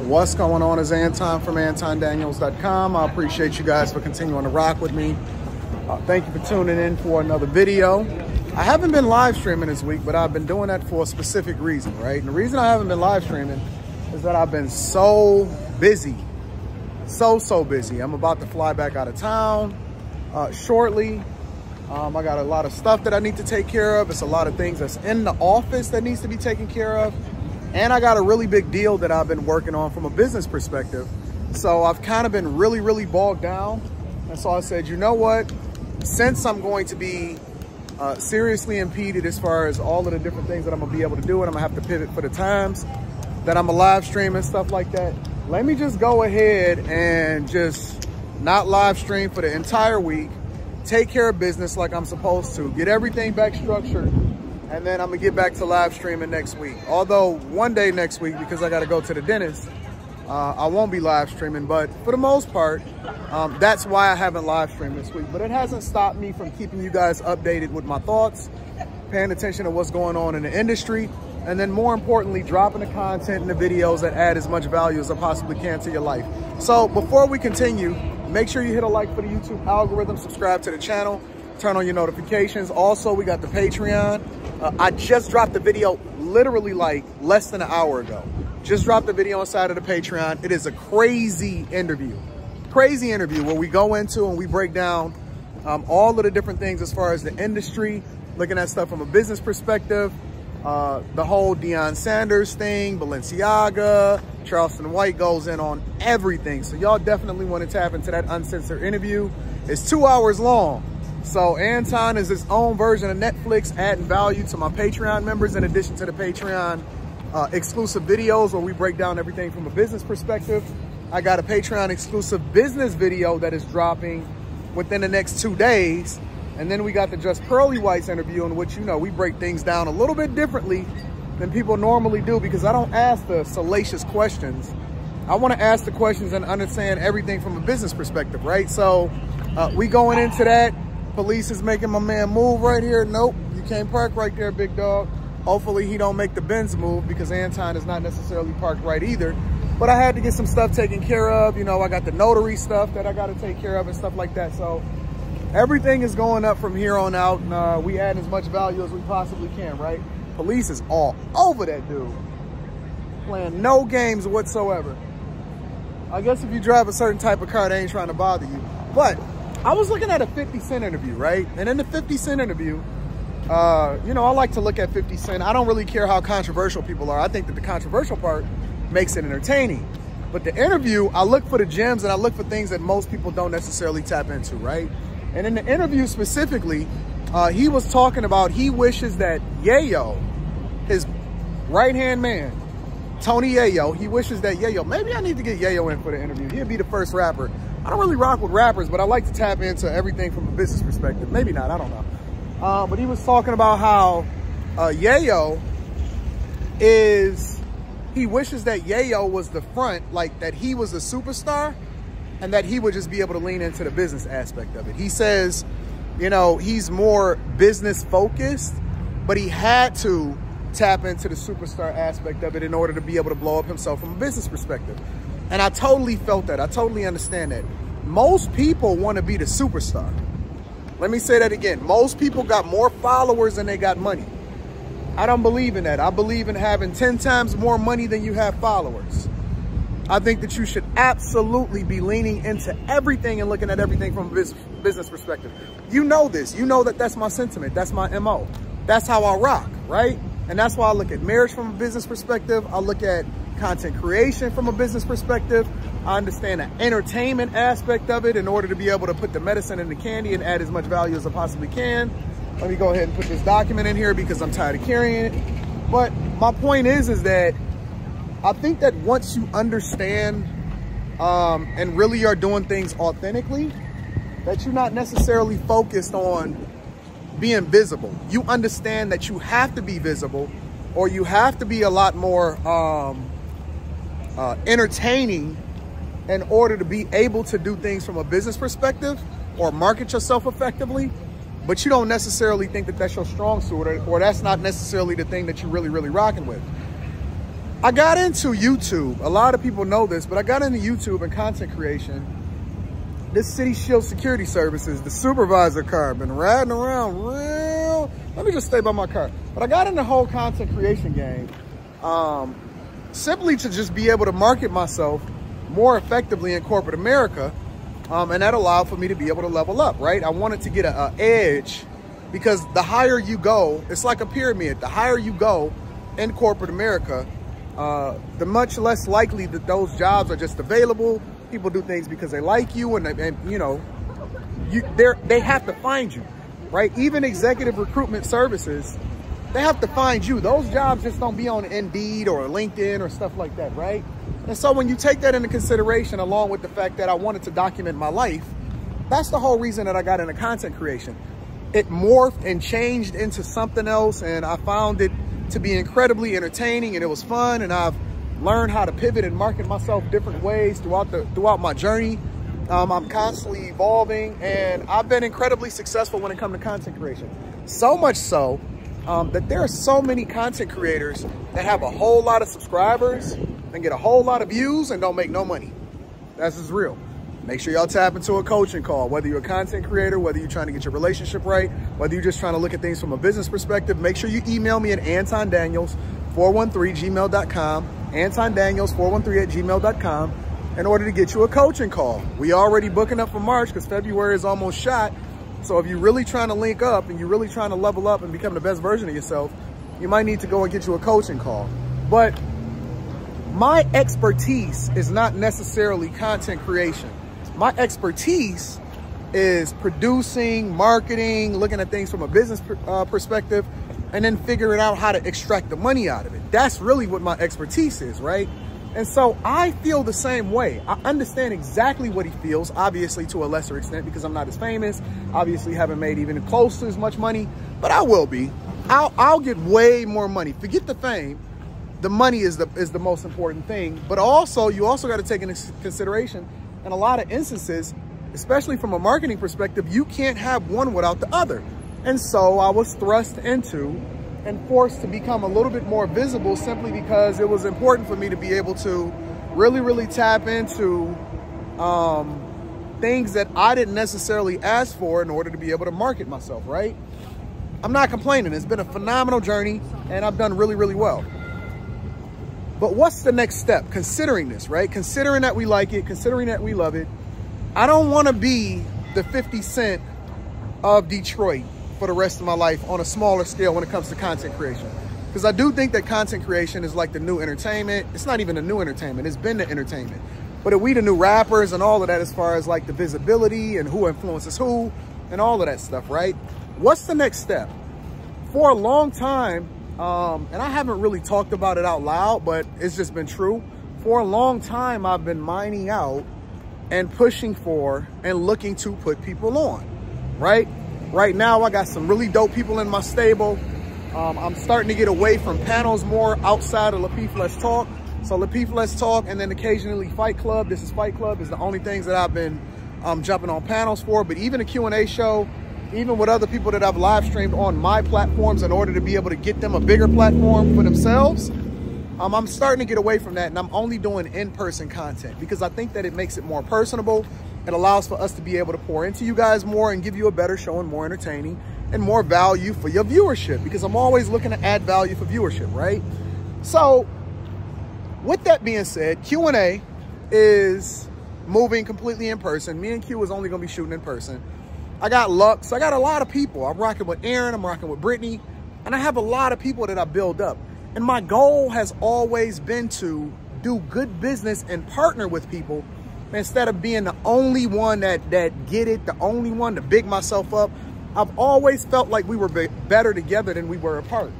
What's going on? Is Anton from AntonDaniels.com. I appreciate you guys for continuing to rock with me. Thank you for tuning in for another video. I haven't been live streaming this week, but I've been doing that for a specific reason, right? And the reason I haven't been live streaming is that I've been so busy. So busy. I'm about to fly back out of town shortly. I got a lot of stuff that I need to take care of. It's a lot of things that's in the office that needs to be taken care of. And I got a really big deal that I've been working on from a business perspective. So I've kind of been really bogged down. And so I said, you know what? Since I'm going to be seriously impeded as far as all of the different things that I'm gonna be able to do, and I'm gonna have to pivot for the times that I'm a live stream and stuff like that, let me just go ahead and just not live stream for the entire week, take care of business like I'm supposed to, get everything back structured, and then I'm gonna get back to live streaming next week. Although one day next week, because I gotta go to the dentist, I won't be live streaming, but for the most part, that's why I haven't live streamed this week. But it hasn't stopped me from keeping you guys updated with my thoughts, paying attention to what's going on in the industry, and then more importantly, dropping the content and the videos that add as much value as I possibly can to your life. So before we continue, make sure you hit a like for the YouTube algorithm, subscribe to the channel, turn on your notifications. Also, we got the Patreon. I just dropped the video literally like less than an hour ago. Just dropped the video inside of the Patreon. It is a crazy interview where we go into and we break down all of the different things as far as the industry, looking at stuff from a business perspective, the whole Deion Sanders thing, Balenciaga, Charleston White goes in on everything. So y'all definitely want to tap into that Uncensored Interview. It's 2 hours long. So Anton is his own version of Netflix, adding value to my Patreon members in addition to the Patreon exclusive videos where we break down everything from a business perspective. I got a Patreon exclusive business video that is dropping within the next 2 days. And then we got the Just Pearly Whites interview, in which, you know, we break things down a little bit differently than people normally do, because I don't ask the salacious questions. I want to ask the questions and understand everything from a business perspective, right? So we going into that. Police is making my man move right here. Nope, you can't park right there, big dog. Hopefully he don't make the Benz move, because Anton is not necessarily parked right either. But I had to get some stuff taken care of. You know, I got the notary stuff that I got to take care of and stuff like that. So everything is going up from here on out, and we add as much value as we possibly can, right? Police is all over that dude, playing no games whatsoever. I guess if you drive a certain type of car, they ain't trying to bother you. But I was looking at a 50 Cent interview, right? And in the 50 Cent interview, you know, I like to look at 50 Cent. I don't really care how controversial people are. I think that the controversial part makes it entertaining. But the interview, I look for the gems and I look for things that most people don't necessarily tap into, right? And in the interview specifically, he was talking about he wishes that Yayo, his right-hand man, Tony Yayo, he wishes that Yayo, maybe I need to get Yayo in for the interview. He'll be the first rapper. I don't really rock with rappers, but I like to tap into everything from a business perspective. Maybe not, I don't know. But he was talking about how Yayo is, he wishes that Yayo was the front, like that he was a superstar and that he would just be able to lean into the business aspect of it. He says, you know, he's more business focused, but he had to tap into the superstar aspect of it in order to be able to blow up himself from a business perspective. And I totally felt that. I totally understand that. Most people want to be the superstar. Let me say that again. Most people got more followers than they got money. I don't believe in that. I believe in having 10 times more money than you have followers. I think that you should absolutely be leaning into everything and looking at everything from a business perspective. You know this. You know that that's my sentiment. That's my MO. That's how I rock, right? And that's why I look at marriage from a business perspective. I look at content creation from a business perspective. I understand the entertainment aspect of it in order to be able to put the medicine in the candy and add as much value as I possibly can. Let me go ahead and put this document in here because I'm tired of carrying it. But my point is that I think that once you understand and really are doing things authentically, that you're not necessarily focused on being visible. You understand that you have to be visible, or you have to be a lot more entertaining in order to be able to do things from a business perspective or market yourself effectively. But you don't necessarily think that that's your strong suit, or that's not necessarily the thing that you're really rocking with. I got into YouTube. A lot of people know this, but I got into YouTube and content creation. This City Shield Security Services, the supervisor car, been riding around real. Let me just stay by my car. But I got in the whole content creation game simply to just be able to market myself more effectively in corporate America. And that allowed for me to be able to level up, right? I wanted to get an edge, because the higher you go, it's like a pyramid. The higher you go in corporate America, the much less likely that those jobs are just available. People do things because they like you, and you know, they have to find you, right? Even executive recruitment services, they have to find you. Those jobs just don't be on Indeed or LinkedIn or stuff like that, right? And so when you take that into consideration, along with the fact that I wanted to document my life, that's the whole reason that I got into content creation. It morphed and changed into something else, and I found it to be incredibly entertaining, and it was fun, and I've learned how to pivot and market myself different ways throughout my journey. I'm constantly evolving, and I've been incredibly successful when it comes to content creation. So much so that there are so many content creators that have a whole lot of subscribers and get a whole lot of views and don't make no money. That's just real. Make sure y'all tap into a coaching call, whether you're a content creator, whether you're trying to get your relationship right, whether you're just trying to look at things from a business perspective. Make sure you email me at antondaniels413@gmail.com, antondaniels413@gmail.com, in order to get you a coaching call. We already booking up for March because February is almost shot. So if you're really trying to link up and you're really trying to level up and become the best version of yourself, you might need to go and get you a coaching call. But my expertise is not necessarily content creation. My expertise is producing, marketing, looking at things from a business perspective, and then figuring out how to extract the money out of it. That's really what my expertise is, right? And so I feel the same way. I understand exactly what he feels, obviously to a lesser extent, because I'm not as famous, obviously haven't made even close to as much money, but I will be. I'll get way more money. Forget the fame. The money is the most important thing. But also, you also got to take into consideration, in a lot of instances, especially from a marketing perspective, you can't have one without the other. And so I was thrust into and forced to become a little bit more visible, simply because it was important for me to be able to really tap into things that I didn't necessarily ask for in order to be able to market myself, right? I'm not complaining. It's been a phenomenal journey, and I've done really well. But what's the next step? Considering this, right? Considering that we like it, considering that we love it, I don't want to be the 50 Cent of Detroit for the rest of my life on a smaller scale when it comes to content creation. Because I do think that content creation is like the new entertainment. It's not even the new entertainment. It's been the entertainment. But are we the new rappers and all of that, as far as like the visibility and who influences who and all of that stuff, right? What's the next step? For a long time, and I haven't really talked about it out loud, but it's just been true. For a long time, I've been mining out and pushing for and looking to put people on, right? Right now, I got some really dope people in my stable. I'm starting to get away from panels more outside of Lapeef Let's Talk. So Lapeef Let's Talk, and then occasionally Fight Club. This is Fight Club is the only things that I've been jumping on panels for. But even a Q&A show, even with other people that I've live streamed on my platforms in order to be able to get them a bigger platform for themselves, I'm starting to get away from that, and I'm only doing in-person content because I think that it makes it more personable. It allows for us to be able to pour into you guys more and give you a better show and more entertaining and more value for your viewership, because I'm always looking to add value for viewership, right? So with that being said, Q&A is moving completely in person. Me and Q is only going to be shooting in person. I got Lux. I got a lot of people. I'm rocking with Aaron. I'm rocking with Brittany. And I have a lot of people that I build up. And my goal has always been to do good business and partner with people instead of being the only one that get it, the only one to big myself up. I've always felt like we were better together than we were apart.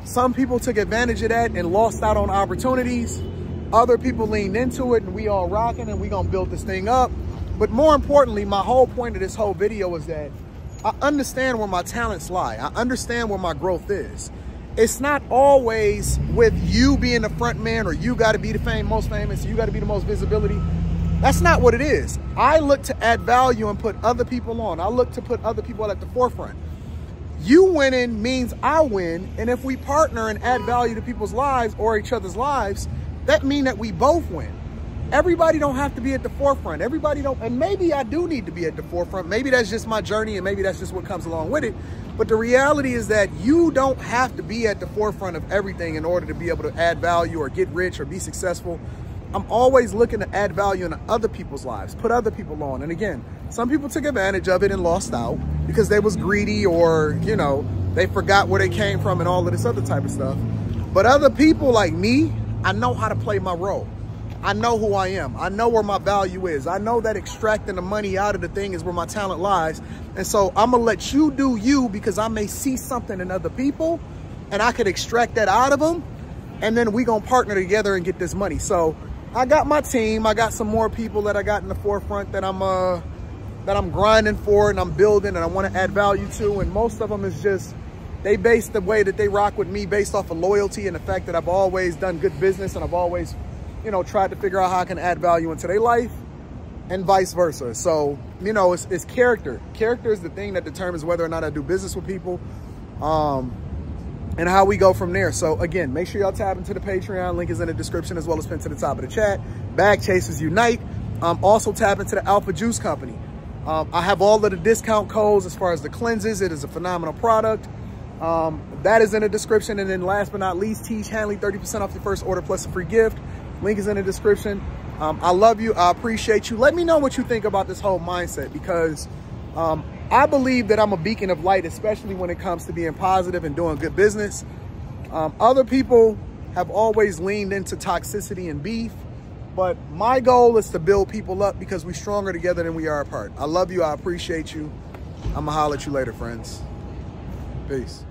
Some people took advantage of that and lost out on opportunities. Other people leaned into it, and we all rocking, and we gonna build this thing up. But more importantly, my whole point of this whole video is that I understand where my talents lie. I understand where my growth is. It's not always with you being the front man, or you got to be the most famous, you got to be the most visibility. That's not what it is. I look to add value and put other people on. I look to put other people at the forefront. You winning means I win. And if we partner and add value to people's lives or each other's lives, that means that we both win. Everybody don't have to be at the forefront. Everybody don't, and maybe I do need to be at the forefront. Maybe that's just my journey and maybe that's just what comes along with it. But the reality is that you don't have to be at the forefront of everything in order to be able to add value or get rich or be successful. I'm always looking to add value in other people's lives, put other people on. And again, some people took advantage of it and lost out because they was greedy or, you know, they forgot where they came from and all of this other type of stuff. But other people like me, I know how to play my role. I know who I am. I know where my value is. I know that extracting the money out of the thing is where my talent lies. And so I'm going to let you do you because I may see something in other people and I could extract that out of them. And then we going to partner together and get this money. So I got my team. I got some more people that I got in the forefront that I'm grinding for and I'm building and I want to add value to. And most of them is just, they base the way that they rock with me based off of loyalty and the fact that I've always done good business and I've always, you know, tried to figure out how I can add value into their life and vice versa. So, you know, it's character. Character is the thing that determines whether or not I do business with people and how we go from there. So again, make sure y'all tap into the Patreon. Link is in the description as well as pinned to the top of the chat. Bag Chasers Unite. Also tap into the Alpha Juice Company. I have all of the discount codes as far as the cleanses. It is a phenomenal product. That is in the description. And then last but not least, Teach Hanley, 30% off your first order plus a free gift. Link is in the description. I love you. I appreciate you. Let me know what you think about this whole mindset because I believe that I'm a beacon of light, especially when it comes to being positive and doing good business. Other people have always leaned into toxicity and beef, but my goal is to build people up because we're stronger together than we are apart. I love you. I appreciate you. I'm going to holler at you later, friends. Peace.